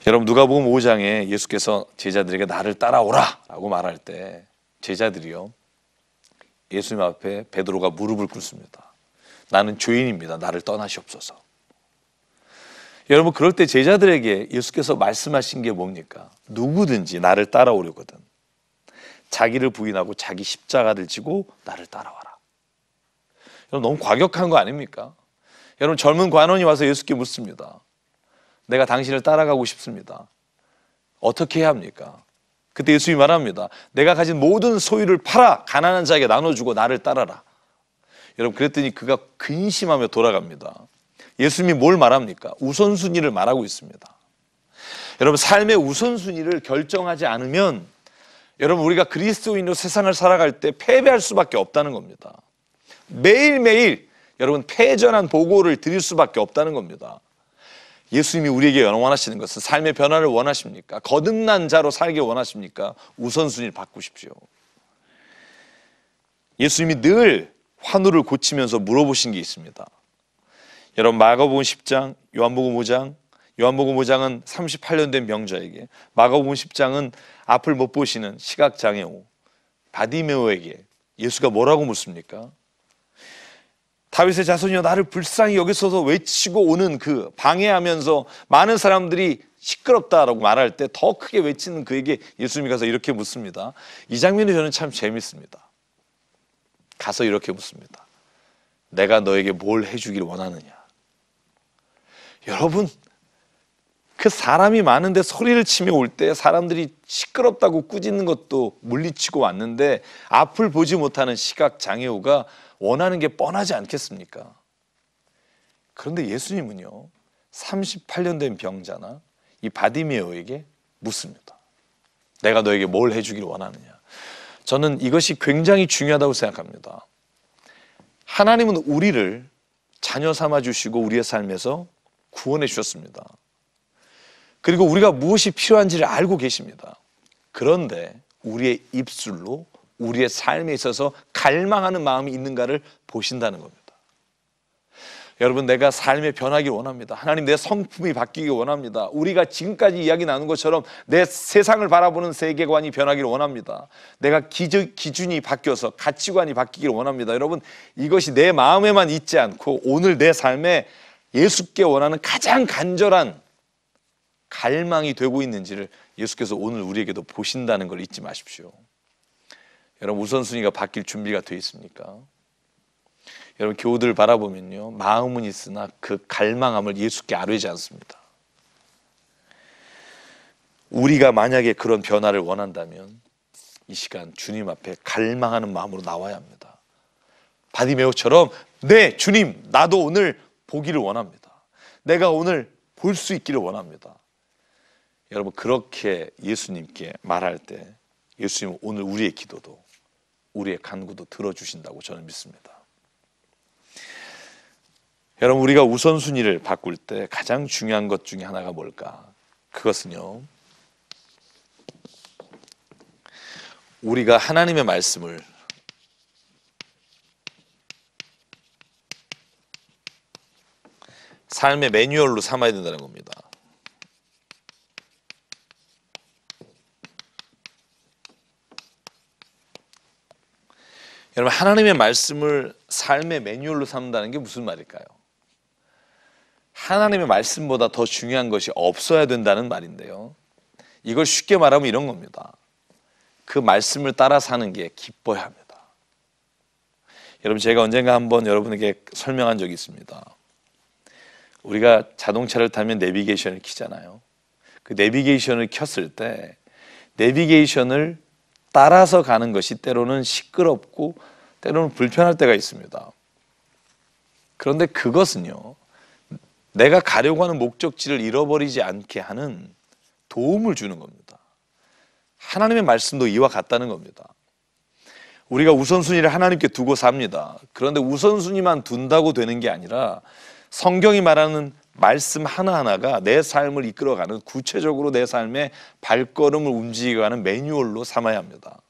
여러분, 누가복음 5장에 예수께서 제자들에게 나를 따라오라 라고 말할 때 제자들이요, 예수님 앞에 베드로가 무릎을 꿇습니다. 나는 죄인입니다. 나를 떠나시옵소서. 여러분, 그럴 때 제자들에게 예수께서 말씀하신 게 뭡니까? 누구든지 나를 따라오려거든 자기를 부인하고 자기 십자가를 지고 나를 따라와라. 여러분, 너무 과격한 거 아닙니까? 여러분, 젊은 관원이 와서 예수께 묻습니다. 내가 당신을 따라가고 싶습니다. 어떻게 해야 합니까? 그때 예수님이 말합니다. 내가 가진 모든 소유를 팔아 가난한 자에게 나눠주고 나를 따라라. 여러분, 그랬더니 그가 근심하며 돌아갑니다. 예수님이 뭘 말합니까? 우선순위를 말하고 있습니다. 여러분, 삶의 우선순위를 결정하지 않으면 여러분, 우리가 그리스도인으로 세상을 살아갈 때 패배할 수밖에 없다는 겁니다. 매일매일 여러분, 패전한 보고를 드릴 수밖에 없다는 겁니다. 예수님이 우리에게 원하시는 것은 삶의 변화를 원하십니까? 거듭난 자로 살길 원하십니까? 우선순위를 바꾸십시오. 예수님이 늘 환우를 고치면서 물어보신 게 있습니다. 여러분, 마가복음 10장, 요한복음 5장, 요한복음 5장은 38년 된 병자에게, 마가복음 10장은 앞을 못 보시는 시각장애우 바디메오에게 예수가 뭐라고 묻습니까? 다윗의 자손이여 나를 불쌍히 여기서서 외치고 오는 그 방해하면서 많은 사람들이 시끄럽다라고 말할 때 더 크게 외치는 그에게 예수님이 가서 이렇게 묻습니다. 이 장면이 저는 참 재밌습니다. 가서 이렇게 묻습니다. 내가 너에게 뭘 해주길 원하느냐? 여러분, 그 사람이 많은데 소리를 치며 올 때 사람들이 시끄럽다고 꾸짖는 것도 물리치고 왔는데 앞을 보지 못하는 시각장애우가 원하는 게 뻔하지 않겠습니까? 그런데 예수님은요, 38년 된 병자나 이 바디메오에게 묻습니다. 내가 너에게 뭘 해주길 원하느냐? 저는 이것이 굉장히 중요하다고 생각합니다. 하나님은 우리를 자녀 삼아 주시고 우리의 삶에서 구원해 주셨습니다. 그리고 우리가 무엇이 필요한지를 알고 계십니다. 그런데 우리의 입술로 우리의 삶에 있어서 갈망하는 마음이 있는가를 보신다는 겁니다. 여러분, 내가 삶에 변하길 원합니다. 하나님, 내 성품이 바뀌길 원합니다. 우리가 지금까지 이야기 나눈 것처럼 내 세상을 바라보는 세계관이 변하길 원합니다. 내가 기준이 바뀌어서 가치관이 바뀌길 원합니다. 여러분, 이것이 내 마음에만 있지 않고 오늘 내 삶에 예수께 원하는 가장 간절한 갈망이 되고 있는지를 예수께서 오늘 우리에게도 보신다는 걸 잊지 마십시오. 여러분, 우선순위가 바뀔 준비가 되어 있습니까? 여러분, 교우들 바라보면요, 마음은 있으나 그 갈망함을 예수께 아뢰지 않습니다. 우리가 만약에 그런 변화를 원한다면 이 시간 주님 앞에 갈망하는 마음으로 나와야 합니다. 바디메오처럼 네, 주님, 나도 오늘 보기를 원합니다. 내가 오늘 볼 수 있기를 원합니다. 여러분, 그렇게 예수님께 말할 때 예수님은 오늘 우리의 기도도 우리의 간구도 들어주신다고 저는 믿습니다. 여러분, 우리가 우선순위를 바꿀 때 가장 중요한 것 중에 하나가 뭘까? 그것은요, 우리가 하나님의 말씀을 삶의 매뉴얼로 삼아야 된다는 겁니다. 여러분, 하나님의 말씀을 삶의 매뉴얼로 삼는다는 게 무슨 말일까요? 하나님의 말씀보다 더 중요한 것이 없어야 된다는 말인데요, 이걸 쉽게 말하면 이런 겁니다. 그 말씀을 따라 사는 게 기뻐야 합니다. 여러분, 제가 언젠가 한번 여러분에게 설명한 적이 있습니다. 우리가 자동차를 타면 내비게이션을 켜잖아요. 그 내비게이션을 켰을 때 내비게이션을 따라서 가는 것이 때로는 시끄럽고 때로는 불편할 때가 있습니다. 그런데 그것은요, 내가 가려고 하는 목적지를 잃어버리지 않게 하는 도움을 주는 겁니다. 하나님의 말씀도 이와 같다는 겁니다. 우리가 우선순위를 하나님께 두고 삽니다. 그런데 우선순위만 둔다고 되는 게 아니라 성경이 말하는 말씀 하나하나가 내 삶을 이끌어가는, 구체적으로 내 삶의 발걸음을 움직여가는 매뉴얼로 삼아야 합니다.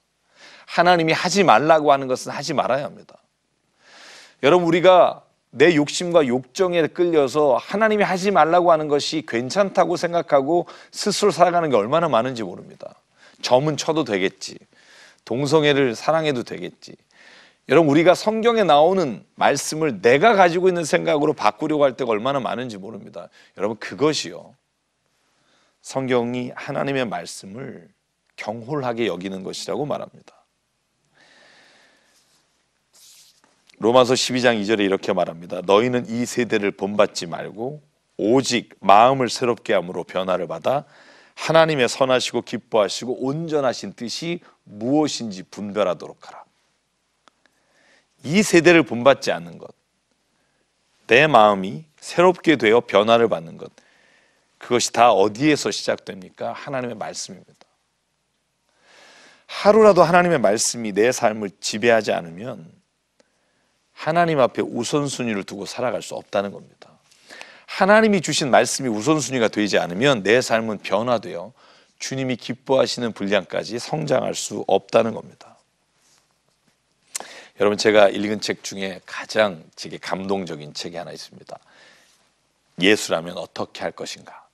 하나님이 하지 말라고 하는 것은 하지 말아야 합니다. 여러분, 우리가 내 욕심과 욕정에 끌려서 하나님이 하지 말라고 하는 것이 괜찮다고 생각하고 스스로 살아가는 게 얼마나 많은지 모릅니다. 점은 쳐도 되겠지. 동성애를 사랑해도 되겠지. 여러분, 우리가 성경에 나오는 말씀을 내가 가지고 있는 생각으로 바꾸려고 할 때가 얼마나 많은지 모릅니다. 여러분, 그것이요, 성경이 하나님의 말씀을 경홀하게 여기는 것이라고 말합니다. 로마서 12장 2절에 이렇게 말합니다. 너희는 이 세대를 본받지 말고 오직 마음을 새롭게 함으로 변화를 받아 하나님의 선하시고 기뻐하시고 온전하신 뜻이 무엇인지 분별하도록 하라. 이 세대를 본받지 않는 것, 내 마음이 새롭게 되어 변화를 받는 것, 그것이 다 어디에서 시작됩니까? 하나님의 말씀입니다. 하루라도 하나님의 말씀이 내 삶을 지배하지 않으면 하나님 앞에 우선순위를 두고 살아갈 수 없다는 겁니다. 하나님이 주신 말씀이 우선순위가 되지 않으면 내 삶은 변화되어 주님이 기뻐하시는 분량까지 성장할 수 없다는 겁니다. 여러분, 제가 읽은 책 중에 가장 제게 감동적인 책이 하나 있습니다. 예수라면 어떻게 할 것인가.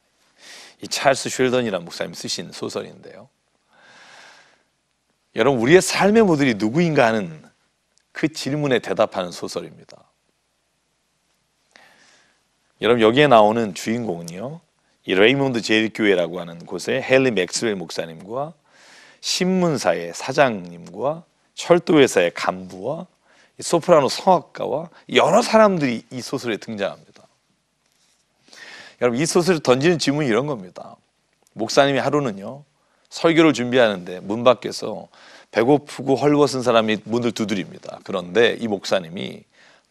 이 찰스 쉘던이라는 목사님이 쓰신 소설인데요. 여러분, 우리의 삶의 모델이 누구인가 하는 그 질문에 대답하는 소설입니다. 여러분, 여기에 나오는 주인공은요, 이 레이몬드 제일 교회라고 하는 곳에 헨리 맥스웰 목사님과 신문사의 사장님과 철도회사의 간부와 소프라노 성악가와 여러 사람들이 이 소설에 등장합니다. 여러분, 이 소설을 던지는 질문이 이런 겁니다. 목사님이 하루는요, 설교를 준비하는데 문 밖에서 배고프고 헐벗은 사람이 문을 두드립니다. 그런데 이 목사님이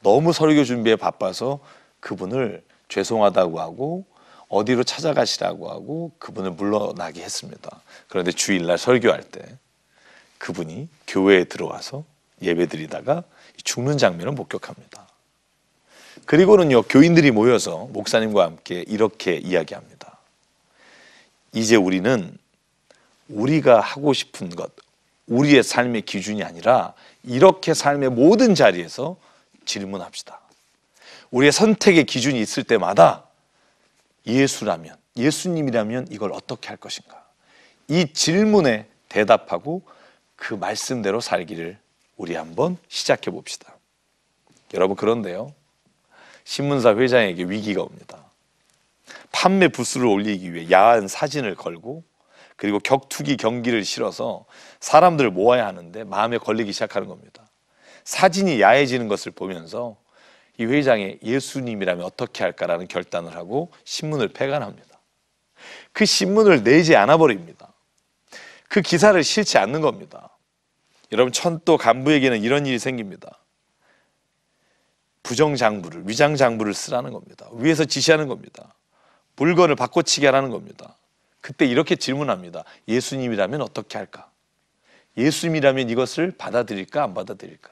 너무 설교 준비에 바빠서 그분을 죄송하다고 하고 어디로 찾아가시라고 하고 그분을 물러나게 했습니다. 그런데 주일날 설교할 때 그분이 교회에 들어와서 예배드리다가 죽는 장면을 목격합니다. 그리고는요, 교인들이 모여서 목사님과 함께 이렇게 이야기합니다. 이제 우리는 우리가 하고 싶은 것, 우리의 삶의 기준이 아니라 이렇게 삶의 모든 자리에서 질문합시다. 우리의 선택의 기준이 있을 때마다 예수라면, 예수님이라면 이걸 어떻게 할 것인가? 이 질문에 대답하고 그 말씀대로 살기를 우리 한번 시작해 봅시다. 여러분, 그런데요, 신문사 회장에게 위기가 옵니다. 판매 부수를 올리기 위해 야한 사진을 걸고 그리고 격투기 경기를 실어서 사람들을 모아야 하는데 마음에 걸리기 시작하는 겁니다. 사진이 야해지는 것을 보면서 이 회장이 예수님이라면 어떻게 할까라는 결단을 하고 신문을 폐간합니다. 그 신문을 내지 않아 버립니다. 그 기사를 실지 않는 겁니다. 여러분, 천도 간부에게는 이런 일이 생깁니다. 부정장부를, 위장장부를 쓰라는 겁니다. 위에서 지시하는 겁니다. 물건을 바꿔치기 하라는 겁니다. 그때 이렇게 질문합니다. 예수님이라면 어떻게 할까? 예수님이라면 이것을 받아들일까, 안 받아들일까?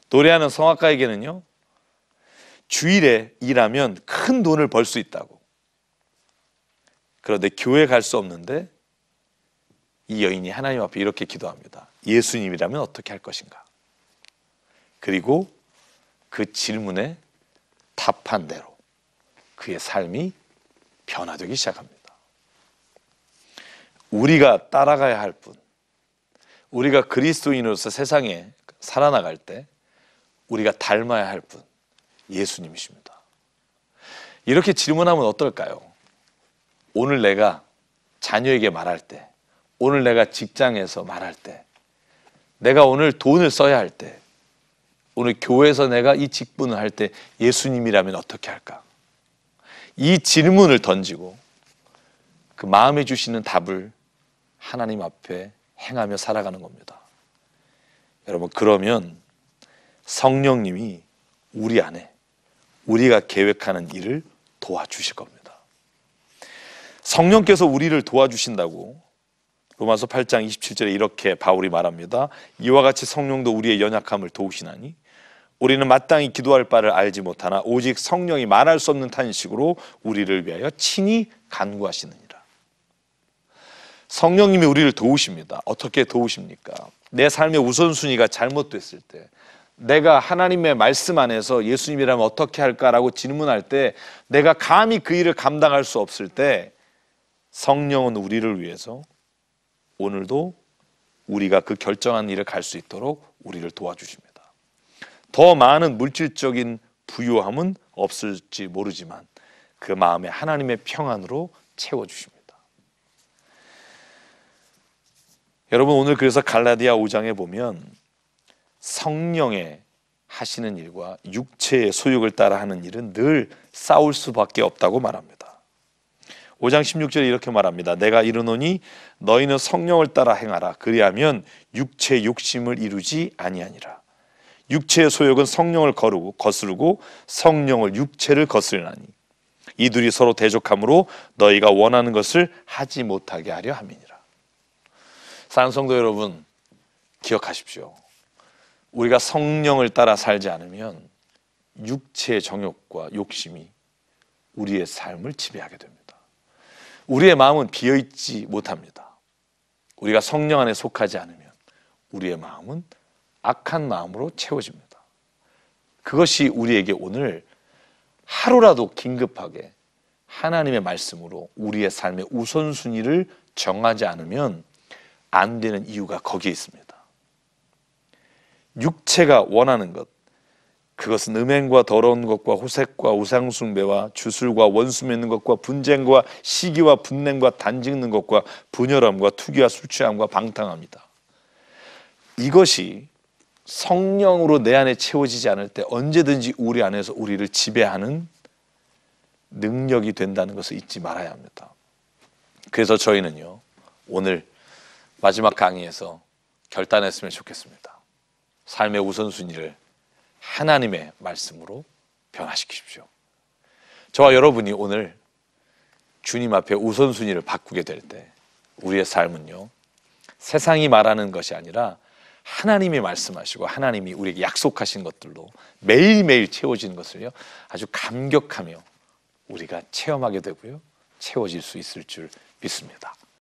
노래하는 성악가에게는요, 주일에 일하면 큰 돈을 벌 수 있다고. 그런데 교회 갈 수 없는데 이 여인이 하나님 앞에 이렇게 기도합니다. 예수님이라면 어떻게 할 것인가? 그리고 그 질문에 답한 대로 그의 삶이 변화되기 시작합니다. 우리가 따라가야 할 분, 우리가 그리스도인으로서 세상에 살아나갈 때 우리가 닮아야 할 분, 예수님이십니다. 이렇게 질문하면 어떨까요? 오늘 내가 자녀에게 말할 때, 오늘 내가 직장에서 말할 때, 내가 오늘 돈을 써야 할 때, 오늘 교회에서 내가 이 직분을 할 때 예수님이라면 어떻게 할까? 이 질문을 던지고 그 마음에 주시는 답을 하나님 앞에 행하며 살아가는 겁니다. 여러분, 그러면 성령님이 우리 안에 우리가 계획하는 일을 도와주실 겁니다. 성령께서 우리를 도와주신다고 로마서 8장 27절에 이렇게 바울이 말합니다. 이와 같이 성령도 우리의 연약함을 도우시나니 우리는 마땅히 기도할 바를 알지 못하나 오직 성령이 말할 수 없는 탄식으로 우리를 위하여 친히 간구하시느니라. 성령님이 우리를 도우십니다. 어떻게 도우십니까? 내 삶의 우선순위가 잘못됐을 때, 내가 하나님의 말씀 안에서 예수님이라면 어떻게 할까라고 질문할 때 내가 감히 그 일을 감당할 수 없을 때 성령은 우리를 위해서 오늘도 우리가 그 결정한 일을 갈 수 있도록 우리를 도와주십니다. 더 많은 물질적인 부유함은 없을지 모르지만 그 마음에 하나님의 평안으로 채워주십니다. 여러분, 오늘 그래서 갈라디아 5장에 보면 성령의 하시는 일과 육체의 소욕을 따라 하는 일은 늘 싸울 수밖에 없다고 말합니다. 5장 16절에 이렇게 말합니다. 내가 이르노니 너희는 성령을 따라 행하라. 그리하면 육체의 욕심을 이루지 아니하니라. 육체의 소욕은 성령을 거스르고 성령을 육체를 거스르나니 이 둘이 서로 대적함으로 너희가 원하는 것을 하지 못하게 하려 함이니라. 사랑하는 성도 여러분, 기억하십시오. 우리가 성령을 따라 살지 않으면 육체의 정욕과 욕심이 우리의 삶을 지배하게 됩니다. 우리의 마음은 비어있지 못합니다. 우리가 성령 안에 속하지 않으면 우리의 마음은 악한 마음으로 채워집니다. 그것이 우리에게 오늘 하루라도 긴급하게 하나님의 말씀으로 우리의 삶의 우선순위를 정하지 않으면 안 되는 이유가 거기에 있습니다. 육체가 원하는 것, 그것은 음행과 더러운 것과 호색과 우상숭배와 주술과 원수 맺는 것과 분쟁과 시기와 분냄과 단짓는 것과 분열함과 투기와 술취함과 방탕함이다. 이것이 성령으로 내 안에 채워지지 않을 때 언제든지 우리 안에서 우리를 지배하는 능력이 된다는 것을 잊지 말아야 합니다. 그래서 저희는요, 오늘 마지막 강의에서 결단했으면 좋겠습니다. 삶의 우선순위를 하나님의 말씀으로 변화시키십시오. 저와 여러분이 오늘 주님 앞에 우선순위를 바꾸게 될 때 우리의 삶은요, 세상이 말하는 것이 아니라 하나님이 말씀하시고 하나님이 우리에게 약속하신 것들로 매일매일 채워지는 것을요, 아주 감격하며 우리가 체험하게 되고요, 채워질 수 있을 줄 믿습니다.